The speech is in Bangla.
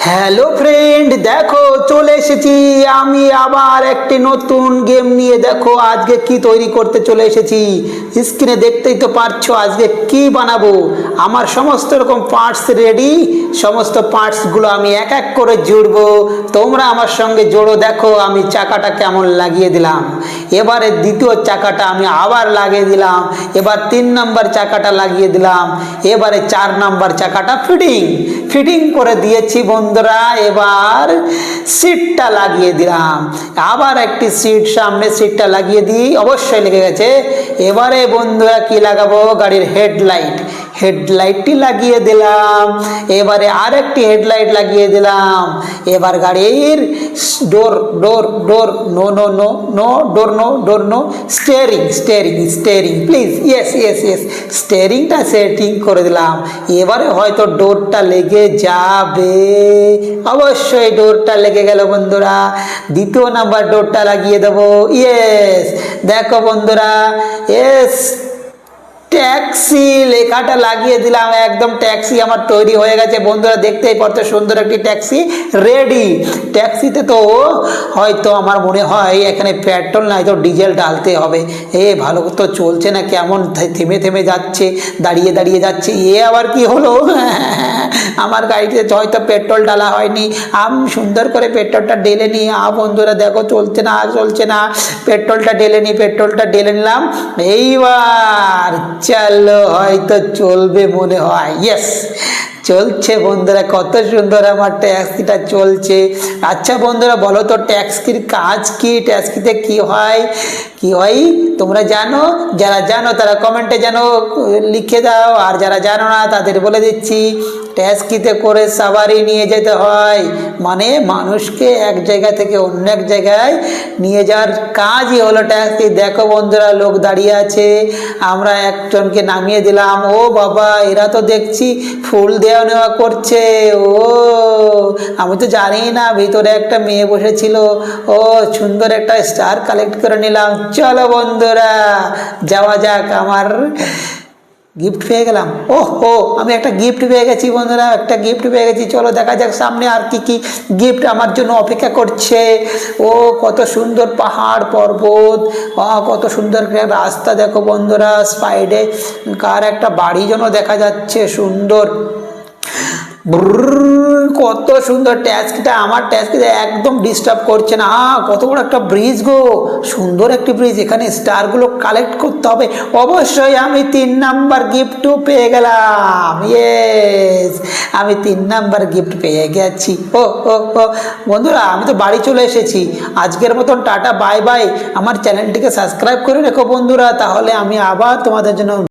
হ্যালো ফ্রেন্ড, দেখো চলে এসেছি আমি আবার একটি নতুন গেম নিয়ে। দেখো আজকে কি তৈরি করতে চলে এসেছি, স্ক্রিনে দেখতেই তো পারছো আজকে কি বানাবো। আমার সমস্ত রকম পার্টস রেডি, সমস্ত পার্টসগুলো আমি এক এক করে জুড়বো, তোমরা আমার সঙ্গে জোড়ো। দেখো আমি চাকাটা কেমন লাগিয়ে দিলাম, এবারে দ্বিতীয় চাকাটা আমি আবার লাগিয়ে দিলাম, এবার 3 নম্বর চাকাটা লাগিয়ে দিলাম, এবারে 4 নম্বর চাকাটা ফিটিং ফিটিং করে দিয়েছি বন্ধুরা। এবার সিটটা লাগিয়ে দিলাম, আবার একটি সিট, সামনে সিটটা লাগিয়ে দিই, অবশ্যই লেগে গেছে। এবারে বন্ধুরা কি লাগাবো, গাড়ির হেডলাইট, হেডলাইটটি লাগিয়ে দিলাম, এবারে আরেকটি হেডলাইট লাগিয়ে দিলাম। এবার গাড়ির door door door no no no no door no door no, steering steering steering please, yes yes yes, স্টিয়ারিংটা সেটিং করে দিলাম। এবারে হয়তো ডোরটা লেগে যাবে, অবশ্যই ডোরটা লেগে গেল বন্ধুরা। দ্বিতীয় নাম্বার ডোরটা লাগিয়ে দেবো, ইয়েস। দেখো বন্ধুরা, ইয়েস, ট্যাক্সি লেখাটা লাগিয়ে দিলাম, একদম ট্যাক্সি আমার তৈরি হয়ে গেছে বন্ধুরা। দেখতেই পারতো সুন্দর একটি ট্যাক্সি রেডি। ট্যাক্সিতে তো হয়তো আমার মনে হয় এখানে পেট্রোল নাই তো ডিজেল ঢালতে হবে। ভালো তো চলছে না, কেমন থেমে থেমে যাচ্ছে, দাঁড়িয়ে দাঁড়িয়ে যাচ্ছে। আবার কি হলো আমার গাড়িতে হয়তো পেট্রোল ডালা হয়নি, আমি সুন্দর করে পেট্রোলটা ঢেলে নিই। বন্ধুরা দেখো চলছে না চলছে না, পেট্রোলটা ঢেলে নিই, পেট্রোলটা ঢেলে নিলাম। এইবার চলো হয়তো চলবে মনে হয়, ইয়েস চলছে বন্ধুরা, কত সুন্দর আমার ট্যাক্সিটা চলছে। আচ্ছা বন্ধুরা বলো তো ট্যাক্সির কাজ কি, ট্যাক্সিতে কি হয় কি হয় তোমরা জানো? যারা জানো তারা কমেন্টে জানো লিখে দাও, আর যারা জানো না তাদের বলে দিচ্ছি। ট্যাক্সিতে করে সাবারি নিয়ে যেতে হয়, মানে মানুষকে এক জায়গা থেকে অন্য এক জায়গায় নিয়ে যাওয়ার কাজই হলো ট্যাক্সি। দেখো বন্ধুরা লোক দাঁড়িয়ে আছে, আমরা একজনকে নামিয়ে দিলাম। ও বাবা, এরা তো দেখছি ফুল দেওয়া নেওয়া করছে। ও আমি তো জানি না ভিতরে একটা মেয়ে বসেছিল। ও সুন্দর একটা স্টার কালেক্ট করে নিলাম। চলো বন্ধুরা যাওয়া যাক, আমার গিফট পেয়ে গেলাম। ওহো, আমি একটা গিফট পেয়ে গেছি বন্ধুরা, একটা গিফট পেয়ে গেছি। চলো দেখা যাক সামনে আর কি কি গিফট আমার জন্য অপেক্ষা করছে। ও কত সুন্দর পাহাড় পর্বত, কত সুন্দর রাস্তা। দেখো বন্ধুরা সাইডে কার একটা বাড়ি যেন দেখা যাচ্ছে সুন্দর, কত সুন্দর। ট্যাক্সিটা আমার ট্যাক্সিটা একদম ডিস্টার্ব করছে না। কত বড় একটা ব্রিজ গো, সুন্দর একটি ব্রিজ, এখানে স্টারগুলো কালেক্ট করতে হবে। অবশ্যই আমি 3 নাম্বার গিফটও পেয়ে গেলাম, ইয়েস আমি 3 নাম্বার গিফট পেয়ে গেছি। ও ও ও বন্ধুরা আমি তো বাড়ি চলে এসেছি, আজকের মতন টাটা বাই বাই। আমার চ্যানেলটিকে সাবস্ক্রাইব করে রেখো বন্ধুরা, তাহলে আমি আবার তোমাদের জন্য